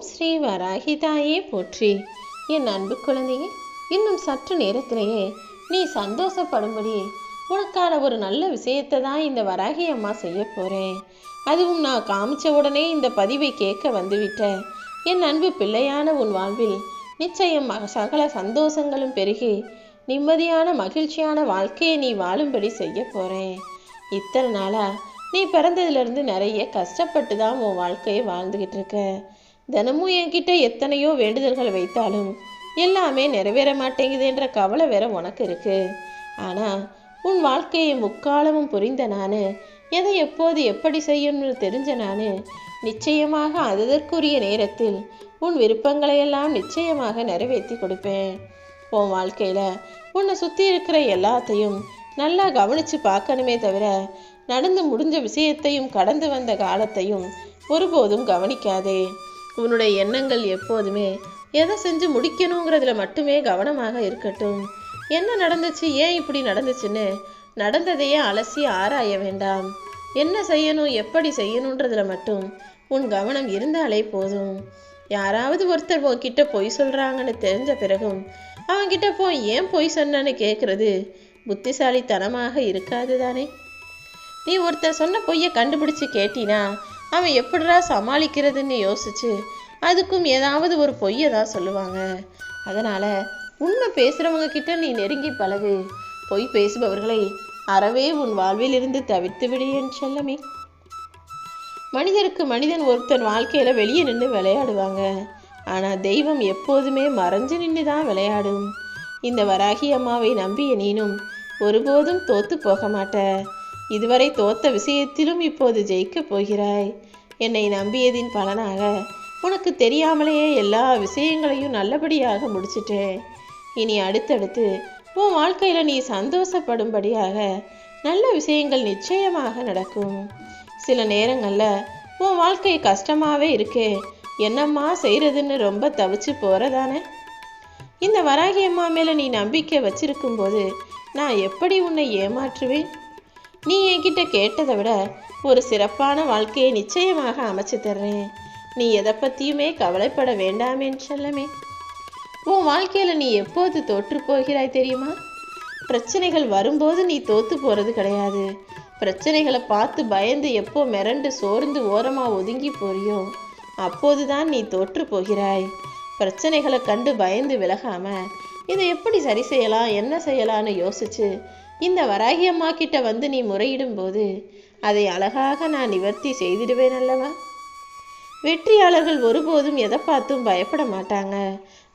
ஸ்ரீ வராகிதாயே போற்றி. என் அன்பு குழந்தையே, இன்னும் சற்று நேரத்திலேயே நீ சந்தோஷப்படும்படி உனக்கான ஒரு நல்ல விஷயத்தை தான் இந்த வராகி அம்மா செய்ய போகிறேன். அதுவும் நான் காமிச்ச உடனே இந்த பதிவை கேட்க வந்துவிட்ட என் அன்பு பிள்ளையான உன் வாழ்வில் நிச்சயம் சகல சந்தோஷங்களும் பெருகி நிம்மதியான மகிழ்ச்சியான வாழ்க்கையை நீ வாழும்படி செய்ய போகிறேன். இத்தனை நாளாக நீ பிறந்ததுலேருந்து நிறைய கஷ்டப்பட்டு தான் உன் வாழ்க்கையை வாழ்ந்துக்கிட்டு இருக்க. தினமும் என்கிட்ட எத்தனையோ வேண்டுதல்கள் வைத்தாலும் எல்லாமே நிறைவேற மாட்டேங்குதுன்ற கவலை வேற உனக்கு இருக்கு. ஆனால் உன் வாழ்க்கையை முக்காலமும் புரிந்த நான், எதை எப்போது எப்படி செய்யணும்னு தெரிஞ்ச நான் நிச்சயமாக அதற்குரிய நேரத்தில் உன் விருப்பங்களையெல்லாம் நிச்சயமாக நிறைவேற்றி கொடுப்பேன். உன் வாழ்க்கையில் உன்னை சுற்றி இருக்கிற எல்லாத்தையும் நல்லா கவனித்து பார்க்கணுமே தவிர நடந்து முடிஞ்ச விஷயத்தையும் கடந்து வந்த காலத்தையும் ஒருபோதும் கவனிக்காதே. உன்னுடைய எண்ணங்கள் எப்போதுமே எதை செஞ்சு முடிக்கணுங்கிறதுல மட்டுமே கவனமாக இருக்கட்டும். என்ன நடந்துச்சு, ஏன் இப்படி நடந்துச்சுன்னு நடந்ததையே அலசி ஆராய வேண்டாம். என்ன செய்யணும், எப்படி செய்யணுன்றதுல மட்டும் உன் கவனம் இருந்தாலே போதும். யாராவது ஒருத்தர் உன்கிட்ட பொய் சொல்கிறாங்கன்னு தெரிஞ்ச பிறகும் அவன்கிட்ட போய் ஏன் பொய் சொன்னன்னு கேட்குறது புத்திசாலித்தனமாக இருக்காது தானே. நீ ஒருத்தர் சொன்ன பொய்யை கண்டுபிடிச்சு கேட்டினா அவன் எப்படிடா சமாளிக்கிறதுன்னு யோசிச்சு அதுக்கும் ஏதாவது ஒரு பொய்யை தான் சொல்லுவாங்க. அதனால் உண்மை பேசுகிறவங்க கிட்ட நீ நெருங்கி பழகு. பொய் பேசுபவர்களை அறவே உன் வாழ்வில் இருந்து தவிர்த்து விடு என் செல்லமே. மனிதருக்கு மனிதன் ஒருத்தன் வாழ்க்கையில் வெளியே நின்று விளையாடுவாங்க. ஆனால் தெய்வம் எப்போதுமே மறைஞ்சு நின்று தான் விளையாடும். இந்த வராகி அம்மாவை நம்பிய நீனும் ஒருபோதும் தோத்து போக மாட்ட. இதுவரை தோத்த விஷயத்திலும் இப்போது ஜெயிக்கப் போகிறாய். என்னை நம்பியதின் பலனாக உனக்கு தெரியாமலேயே எல்லா விஷயங்களையும் நல்லபடியாக முடிச்சிட்டேன். இனி அடுத்தடுத்து உன் வாழ்க்கையில் நீ சந்தோஷப்படும்படியாக நல்ல விஷயங்கள் நிச்சயமாக நடக்கும். சில நேரங்களில் உன் வாழ்க்கை கஷ்டமாகவே இருக்கே, என்னம்மா செய்கிறதுன்னு ரொம்ப தவிச்சு போகிறதானே. இந்த வராகி அம்மா மேலே நீ நம்பிக்கை வச்சிருக்கும் போது நான் எப்படி உன்னை ஏமாற்றுவேன்? நீ என்கிட்ட கேட்டதை விட ஒரு சிறப்பான வாழ்க்கையை நிச்சயமாக அமைச்சு தர்றேன். நீ எதை பற்றியுமே கவலைப்பட வேண்டாமே செல்லமே. உன் வாழ்க்கையில் நீ எப்போது தோற்று போகிறாய் தெரியுமா? பிரச்சனைகள் வரும்போது நீ தோற்று போகிறது கிடையாது. பிரச்சனைகளை பார்த்து பயந்து எப்போ மிரண்டு சோர்ந்து ஓரமாக ஒதுங்கி போறியோ அப்போது தான் நீ தோற்று போகிறாய். பிரச்சனைகளை கண்டு பயந்து விலகாம இதை எப்படி சரி செய்யலாம், என்ன செய்யலான்னு யோசிச்சு இந்த வராகி அம்மா கிட்ட வந்து நீ முறையிடும் போது அதை அழகாக நான் நிவர்த்தி செய்திடுவேன் அல்லவா. வெற்றியாளர்கள் ஒருபோதும் எதை பார்த்தும் பயப்பட மாட்டாங்க.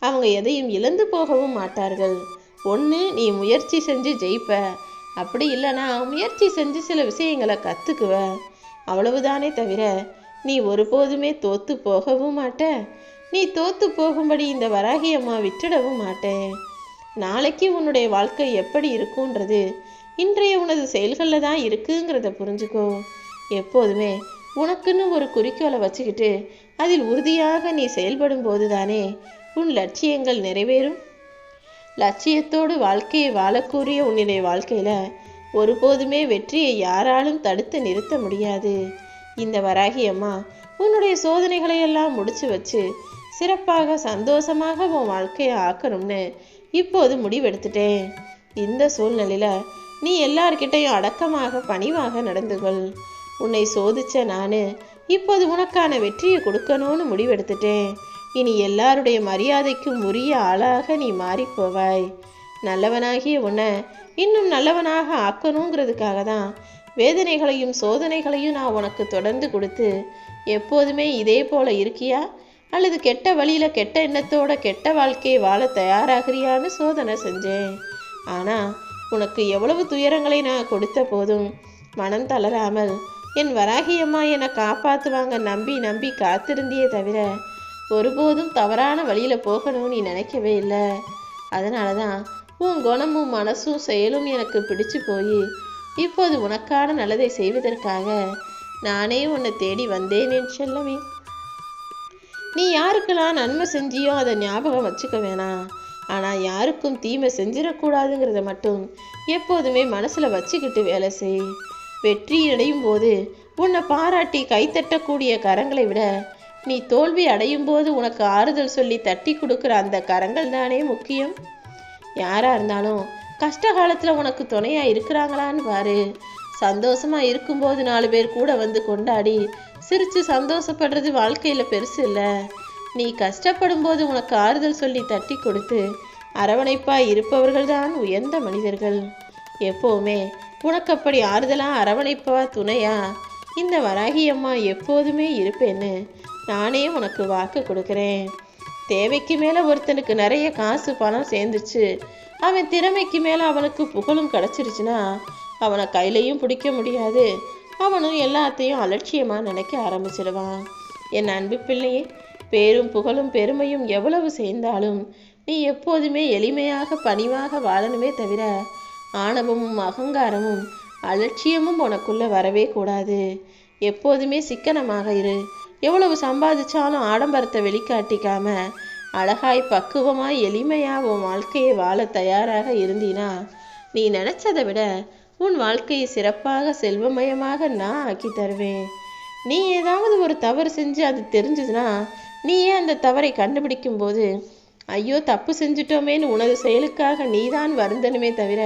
அவங்க எதையும் இழந்து போகவும் மாட்டார்கள். ஒன்று நீ முயற்சி செஞ்சு ஜெயிப்ப, அப்படி இல்லைனா முயற்சி செஞ்சு சில விஷயங்களை கற்றுக்குவ, அவ்வளவுதானே தவிர நீ ஒருபோதுமே தோத்து போகவும் மாட்ட. நீ தோத்து போகும்படி இந்த வராகி அம்மா விட்டுடவும் மாட்டேன். நாளைக்கு உன்னுடைய வாழ்க்கை எப்படி இருக்குன்றது இன்றைய உனது செயல்களில் தான் இருக்குங்கிறத புரிஞ்சுக்கோ. எப்போதுமே உனக்குன்னு ஒரு குறிக்கோளை வச்சுக்கிட்டு அதில் உறுதியாக நீ செயல்படும் போது தானே உன் லட்சியங்கள் நிறைவேறும். லட்சியத்தோடு வாழ்க்கையை வாழக்கூடிய உன்னுடைய வாழ்க்கையில் ஒருபோதுமே வெற்றியை யாராலும் தடுத்து நிறுத்த முடியாது. இந்த வராகி அம்மா உன்னுடைய சோதனைகளை எல்லாம் முடிச்சு வச்சு சிறப்பாக சந்தோஷமாக உன் வாழ்க்கையை ஆக்கணும்னு இப்போது முடிவெடுத்துட்டேன். இந்த சூழ்நிலையில் நீ எல்லார்கிட்டையும் அடக்கமாக பணிவாக நடந்து கொள். உன்னை சோதிச்ச நான் இப்போது உனக்கான வெற்றியை கொடுக்கணும்னு முடிவெடுத்துட்டேன். இனி எல்லாருடைய மரியாதைக்கும் உரிய ஆளாக நீ மாறிப்போவாய். நல்லவனாகிய உன்னை இன்னும் நல்லவனாக ஆக்கணுங்கிறதுக்காக தான் வேதனைகளையும் சோதனைகளையும் நான் உனக்கு தொடர்ந்து கொடுத்து எப்போதுமே இதே போல இருக்கியா அல்லது கெட்ட வழியில் கெட்ட எண்ணத்தோட கெட்ட வாழ்க்கையை வாழ தயாராகிறியான்னு சோதனை செஞ்சேன். ஆனால் உனக்கு எவ்வளவு துயரங்களை நான் கொடுத்த போதும் மனம் தளராமல் என் வராகி அம்மா என்னை காப்பாற்றுவாங்க நம்பி நம்பி காத்திருந்தியே தவிர ஒருபோதும் தவறான வழியில் போகணும்னு நீ நினைக்கவே இல்லை. அதனால தான் உன் குணமும் மனசும் செயலும் எனக்கு பிடிச்சு போய் இப்போது உனக்கான நல்லதை செய்வதற்காக நானே உன்னை தேடி வந்தேன் என் செல்லமே. நீ யாருக்கெல்லாம் நன்மை செஞ்சியோ அதை ஞாபகம் வச்சுக்க வேணாம். ஆனால் யாருக்கும் தீமை செஞ்சிடக்கூடாதுங்கிறத மட்டும் எப்போதுமே மனசில் வச்சுக்கிட்டு வேலை செய். வெற்றி அடையும் போது உன்னை பாராட்டி கைத்தட்டக்கூடிய கரங்களை விட நீ தோல்வி அடையும் போது உனக்கு ஆறுதல் சொல்லி தட்டி கொடுக்குற அந்த கரங்கள் தானே முக்கியம். யாரா இருந்தாலும் கஷ்ட காலத்துல உனக்கு துணையா இருக்கிறாங்களான்னு பாரு. சந்தோஷமா இருக்கும்போது 4 பேர் கூட வந்து கொண்டாடி சிரிச்சு சந்தோஷப்படுறது வாழ்க்கையில பெருசு இல்லை. நீ கஷ்டப்படும் போது உனக்கு ஆறுதல் சொல்லி தட்டி கொடுத்து அரவணைப்பா இருப்பவர்கள் தான் உயர்ந்த மனிதர்கள். எப்போவுமே உனக்கு அப்படி ஆறுதலா அரவணைப்பா துணையா இந்த வராகி அம்மா எப்போதுமே இருப்பேன்னு நானே உனக்கு வாக்கு கொடுக்குறேன். தேவைக்கு மேலே ஒருத்தனுக்கு நிறைய காசு பணம் சேர்ந்துச்சு, அவன் திறமைக்கு மேலே அவனுக்கு புகழும் கிடச்சிருச்சுன்னா அவனை கையிலையும் பிடிக்க முடியாது. அவனும் எல்லாத்தையும் அலட்சியமாக நினைக்க ஆரம்பிச்சிடுவான். என் அன்பு பிள்ளையே, பேரும் புகழும் பெருமையும் எவ்வளவு சேர்ந்தாலும் நீ எப்போதுமே எளிமையாக பணிவாக வாழணுமே தவிர ஆணவமும் அகங்காரமும் அலட்சியமும் உனக்குள்ள வரவே கூடாது. எப்போதுமே சிக்கனமாக இரு. எவ்வளவு சம்பாதிச்சாலும் ஆடம்பரத்தை வெளிக்காட்டிக்காம அழகாய் பக்குவமாய் எளிமையா உன் வாழ்க்கையை வாழ தயாராக இருந்தீனா நீ நினைச்சதை விட உன் வாழ்க்கையை சிறப்பாக செல்வமயமாக நான் ஆக்கி தருவேன். நீ ஏதாவது ஒரு தவறு செஞ்சு அது தெரிஞ்சதுன்னா நீயே அந்த தவறை கண்டுபிடிக்கும் போது ஐயோ தப்பு செஞ்சிட்டோமேன்னு உனது செயலுக்காக நீதான் வருந்தனுமே தவிர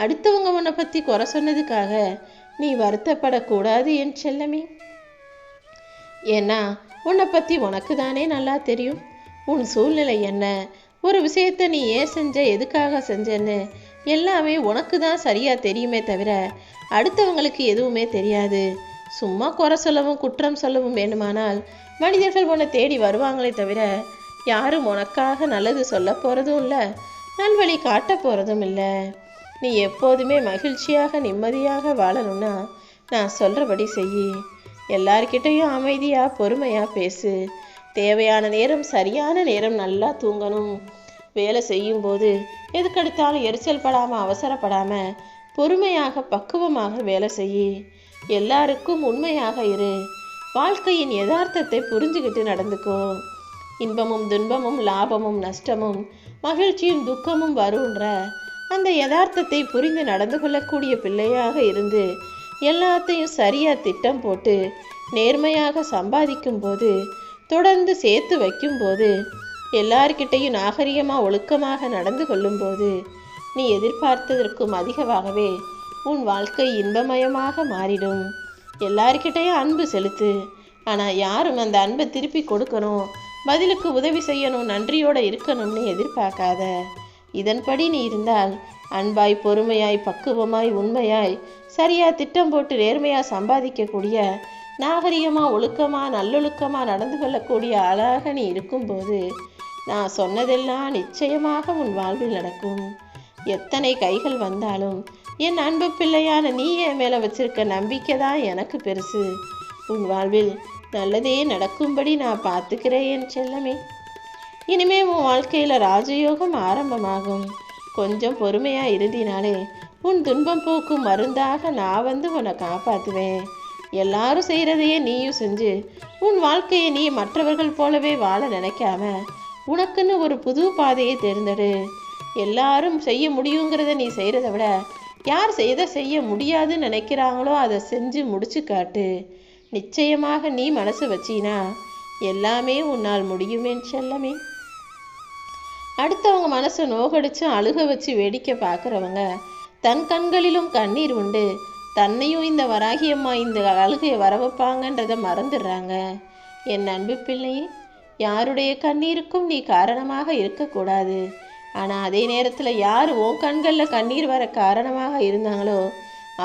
அடுத்தவங்க உன்னை பற்றி குறை சொன்னதுக்காக நீ வருத்தப்படக்கூடாது என் செல்லமே. ஏன்னா உன்னை பற்றி உனக்கு தானே நல்லா தெரியும். உன் சூழ்நிலை என்ன, ஒரு விஷயத்தை நீ ஏன் செஞ்ச, எதுக்காக செஞ்சன்னு எல்லாமே உனக்கு தான் சரியாக தெரியுமே தவிர அடுத்தவங்களுக்கு எதுவுமே தெரியாது. சும்மா குறை சொல்லவும் குற்றம் சொல்லவும் வேணுமானால் மனிதர்கள் உன்னை தேடி வருவாங்களே தவிர யாரும் உனக்காக நல்லது சொல்ல போகிறதும் இல்லை, நல்வழி காட்ட போகிறதும் இல்லை. நீ எப்போதுமே மகிழ்ச்சியாக நிம்மதியாக வாழணும்னா நான் சொல்கிறபடி செய். எல்லார்கிட்டையும் அமைதியாக பொறுமையாக பேசு. தேவையான நேரம் சரியான நேரம் நல்லா தூங்கணும். வேலை செய்யும்போது எதுக்கெடுத்தாலும் எரிச்சல் படாமல் அவசரப்படாமல் பொறுமையாக பக்குவமாக வேலை செய். எல்லாருக்கும் உண்மையாக இரு. வாழ்க்கையின் யதார்த்தத்தை புரிஞ்சுக்கிட்டு நடந்துக்கோ. இன்பமும் துன்பமும் லாபமும் நஷ்டமும் மகிழ்ச்சியும் துக்கமும் வருன்ற அந்த யதார்த்தத்தை புரிந்து நடந்து கொள்ளக்கூடிய பிள்ளையாக இருந்து எல்லாத்தையும் சரியாக திட்டம் போட்டு நேர்மையாக சம்பாதிக்கும் போது தொடர்ந்து சேர்த்து வைக்கும்போது எல்லார்கிட்டையும் நாகரிகமாக ஒழுக்கமாக நடந்து கொள்ளும்போது நீ எதிர்பார்த்ததற்கும் அதிகமாகவே உன் வாழ்க்கை இன்பமயமாக மாறிடும். எல்லார்கிட்டையும் அன்பு செலுத்து. ஆனால் யாரும் அந்த அன்பை திருப்பி கொடுக்கணும், பதிலுக்கு உதவி செய்யணும், நன்றியோடு இருக்கணும்னு எதிர்பார்க்காத. இதன்படி நீ இருந்தால் அன்பாய் பொறுமையாய் பக்குவமாய் உண்மையாய் சரியா திட்டம் போட்டு நேர்மையாக சம்பாதிக்கக்கூடிய நாகரிகமாக ஒழுக்கமாக நல்லொழுக்கமாக நடந்து கொள்ளக்கூடிய ஆளாக நீ இருக்கும்போது நான் சொன்னதெல்லாம் நிச்சயமாக உன் வாழ்வில் நடக்கும். எத்தனை கைகள் வந்தாலும் என் அன்பு பிள்ளையான நீ என் மேலே வச்சிருக்க நம்பிக்கை தான் எனக்கு பெருசு. உன் வாழ்வில் நல்லதே நடக்கும்படி நான் பார்த்துக்கிறேன் என் செல்லமே. இனிமே உன் வாழ்க்கையில் ராஜயோகம் ஆரம்பமாகும். கொஞ்சம் பொறுமையாக இருந்தினாலே உன் துன்பம் போக்கும் மருந்தாக நான் வந்து உன்னை காப்பாற்றுவேன். எல்லாரும் செய்கிறதையே நீயும் செஞ்சு உன் வாழ்க்கையை நீ மற்றவர்கள் போலவே வாழ நினைக்காம உனக்குன்னு ஒரு புது பாதையை தேர்ந்தெடு. எல்லாரும் செய்ய முடியுங்கிறத நீ செய்கிறத விட யார் செய்ய முடியாதுன்னு நினைக்கிறாங்களோ அதை செஞ்சு முடிச்சு காட்டு. நிச்சயமாக நீ மனசு வச்சினா எல்லாமே உன்னால் முடியுமே செல்லமே. அடுத்தவங்க மனசை நோகடிச்சு அழுக வச்சு வேடிக்கை பார்க்குறவங்க தன் கண்களிலும் கண்ணீர் உண்டு, தன்னையும் இந்த வராகியம்மா இந்த அழுகையை வரவைப்பாங்கன்றதை மறந்துடுறாங்க. என் அன்பு பிள்ளையே, யாருடைய கண்ணீருக்கும் நீ காரணமாக இருக்கக்கூடாது. ஆனால் அதே நேரத்தில் யார் உன் கண்களில் கண்ணீர் வர காரணமாக இருந்தாங்களோ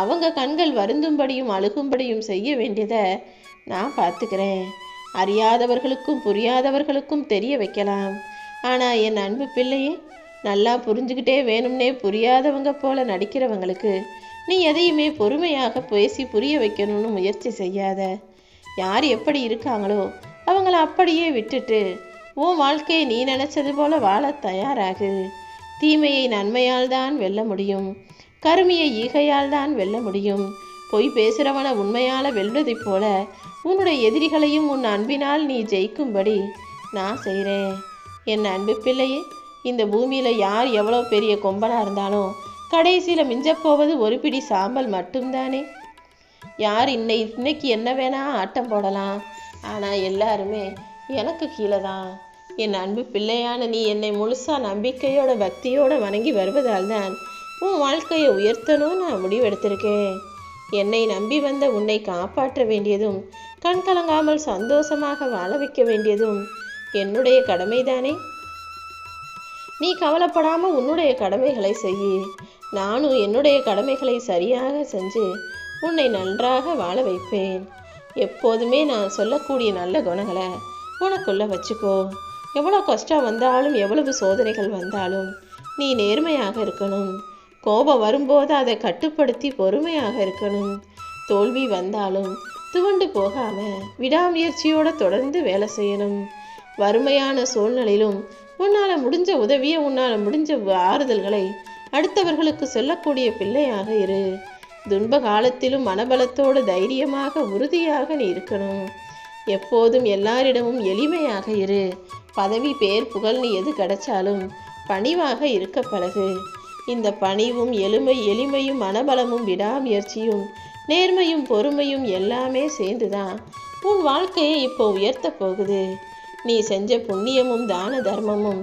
அவங்க கண்கள் வருந்தும்படியும் அழுகும்படியும் செய்ய வேண்டியதை நான் பார்த்துக்கிறேன். அறியாதவர்களுக்கும் புரியாதவர்களுக்கும் தெரிய வைக்கலாம். ஆனால் என் அன்பு பிள்ளையே, நல்லா புரிஞ்சுக்கிட்டே வேணும்னே புரியாதவங்க போல நடிக்கிறவங்களுக்கு நீ எதையுமே பொறுமையாக பேசி புரிய வைக்கணும்னு முயற்சி செய்யாத. யார் எப்படி இருக்காங்களோ அவங்கள அப்படியே விட்டுட்டு உன் வாழ்க்கையை நீ நினைச்சது போல வாழ தயாராகு. தீமையை நன்மையால் தான் வெல்ல முடியும், கருமியை ஈகையால் தான் வெல்ல முடியும். பொய் பேசுகிறவனை உண்மையால் வெல்வதைப் போல உன்னுடைய எதிரிகளையும் உன் அன்பினால் நீ ஜெயிக்கும்படி நான் செய்கிறேன். என் அன்பு பிள்ளையே, இந்த பூமியில் யார் எவ்வளோ பெரிய கொம்பனாக இருந்தாலும் கடைசியில் மிஞ்சப்போவது ஒரு பிடி சாம்பல் மட்டும்தானே. யார் இன்னைக்கு என்ன வேணா ஆட்டம் போடலாம், ஆனால் எல்லாருமே எனக்கு கீழே தான். என் அன்பு பிள்ளையான நீ என்னை முழுசா நம்பிக்கையோட பக்தியோட வணங்கி வருவதால் தான் உன் வாழ்க்கையை உயர்த்தணும்னு நான் முடிவெடுத்திருக்கேன். என்னை நம்பி வந்த உன்னை காப்பாற்ற வேண்டியதும் கண் கலங்காமல் சந்தோஷமாக வாழ வைக்க வேண்டியதும் என்னுடைய கடமைதானே. நீ கவலைப்படாமல் உன்னுடைய கடமைகளை செய். நானும் என்னுடைய கடமைகளை சரியாக செஞ்சு உன்னை நன்றாக வாழ வைப்பேன். எப்போதுமே நான் சொல்லக்கூடிய நல்ல குணங்களை உனக்குள்ள வச்சுக்கோ. எவ்வளோ கஷ்டம் வந்தாலும் எவ்வளவு சோதனைகள் வந்தாலும் நீ நேர்மையாக இருக்கணும். கோபம் வரும்போது அதை கட்டுப்படுத்தி பொறுமையாக இருக்கணும். தோல்வி வந்தாலும் துவண்டு போகாம விடாமுயற்சியோட தொடர்ந்து வேலை செய்யணும். வறுமையான சூழ்நிலையிலும் உன்னால் முடிஞ்ச உதவியை உன்னால் முடிஞ்ச ஆறுதல்களை அடுத்தவர்களுக்கு சொல்லக்கூடிய பிள்ளையாக இரு. துன்ப காலத்திலும் மனபலத்தோடு தைரியமாக உறுதியாக நீ இருக்கணும். எப்போதும் எல்லாரிடமும் எளிமையாக இரு. பதவி பேர் புகழ்னு எது கிடைச்சாலும் பணிவாக இருக்க பழகு. இந்த பணிவும் எளிமையும் மனபலமும் விடாமுயற்சியும் நேர்மையும் பொறுமையும் எல்லாமே சேர்ந்துதான் உன் வாழ்க்கையை இப்போ உயர்த்த போகுது. நீ செஞ்ச புண்ணியமும் தான தர்மமும்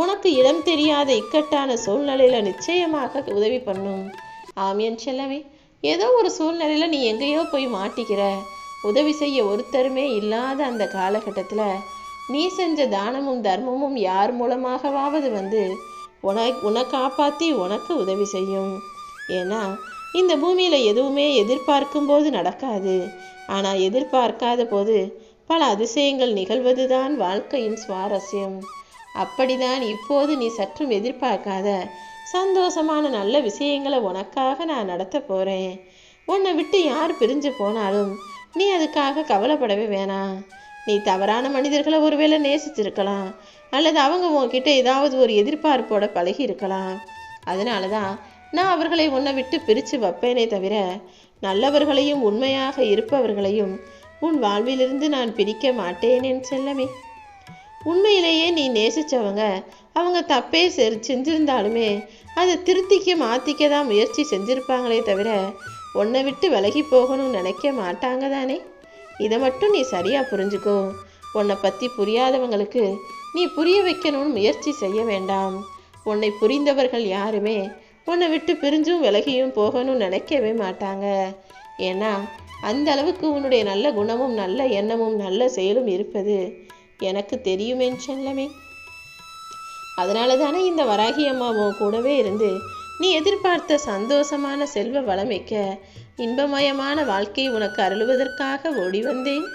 உனக்கு இடம் தெரியாத இக்கட்டான சூழ்நிலையில நிச்சயமாக உதவி பண்ணும். ஆமியன் செல்லவே, ஏதோ ஒரு சூழ்நிலையில நீ எங்கேயோ போய் மாட்டிக்கிற. உதவி செய்ய ஒருத்தருமே இல்லாத அந்த காலகட்டத்தில் நீ செஞ்ச தானமும் தர்மமும் யார் மூலமாகவாவது வந்து உன்னை காப்பாற்றி உனக்கு உதவி செய்யும். ஏன்னா இந்த பூமியில் எதுவுமே எதிர்பார்க்கும் போது நடக்காது. ஆனால் எதிர்பார்க்காத போது பல அதிசயங்கள் நிகழ்வது தான் வாழ்க்கையின் சுவாரஸ்யம். அப்படிதான் இப்போது நீ சற்றும் எதிர்பார்க்காத சந்தோஷமான நல்ல விஷயங்களை உனக்காக நான் நடத்த போகிறேன். உன்னை விட்டு யார் பிரிஞ்சு போனாலும் நீ அதுக்காக கவலைப்படவே வேணாம். நீ தவறான மனிதர்களை ஒருவேளை நேசிச்சிருக்கலாம், அல்லது அவங்க உன்கிட்ட ஏதாவது ஒரு எதிர்பார்ப்போட பழகி இருக்கலாம். அதனால தான் நான் அவர்களை உன்னை விட்டு பிரித்து வைப்பேனே தவிர நல்லவர்களையும் உண்மையாக இருப்பவர்களையும் உன் வாழ்விலிருந்து நான் பிரிக்க மாட்டேனேன்னு செல்லமே. உண்மையிலேயே நீ நேசித்தவங்க அவங்க தப்பே செஞ்சிருந்தாலுமே அதை திருத்திக்க மாற்றிக்க தான் முயற்சி செஞ்சுருப்பாங்களே தவிர உன்னை விட்டு விலகி போகணும்னு நினைக்க மாட்டாங்க தானே. இதை மட்டும் நீ சரியாக புரிஞ்சுக்கோ. உன்னை பற்றி புரியாதவங்களுக்கு நீ புரிய வைக்கணும்னு முயற்சி செய்ய வேண்டாம். உன்னை புரிந்தவர்கள் யாருமே உன்னை விட்டு பிரிஞ்சும் விலகியும் போகணும்னு நினைக்கவே மாட்டாங்க. ஏன்னா அந்த அளவுக்கு உன்னுடைய நல்ல குணமும் நல்ல எண்ணமும் நல்ல செயலும் இருப்பது எனக்கு தெரியுமே செல்லமே. அதனால தானே இந்த வராகி அம்மாவும் கூடவே இருந்து நீ எதிர்பார்த்த சந்தோஷமான செல்வ வளமிக்க இன்பமயமான வாழ்க்கை உனக்கு அருளுவதற்காக ஓடி வந்தேன்.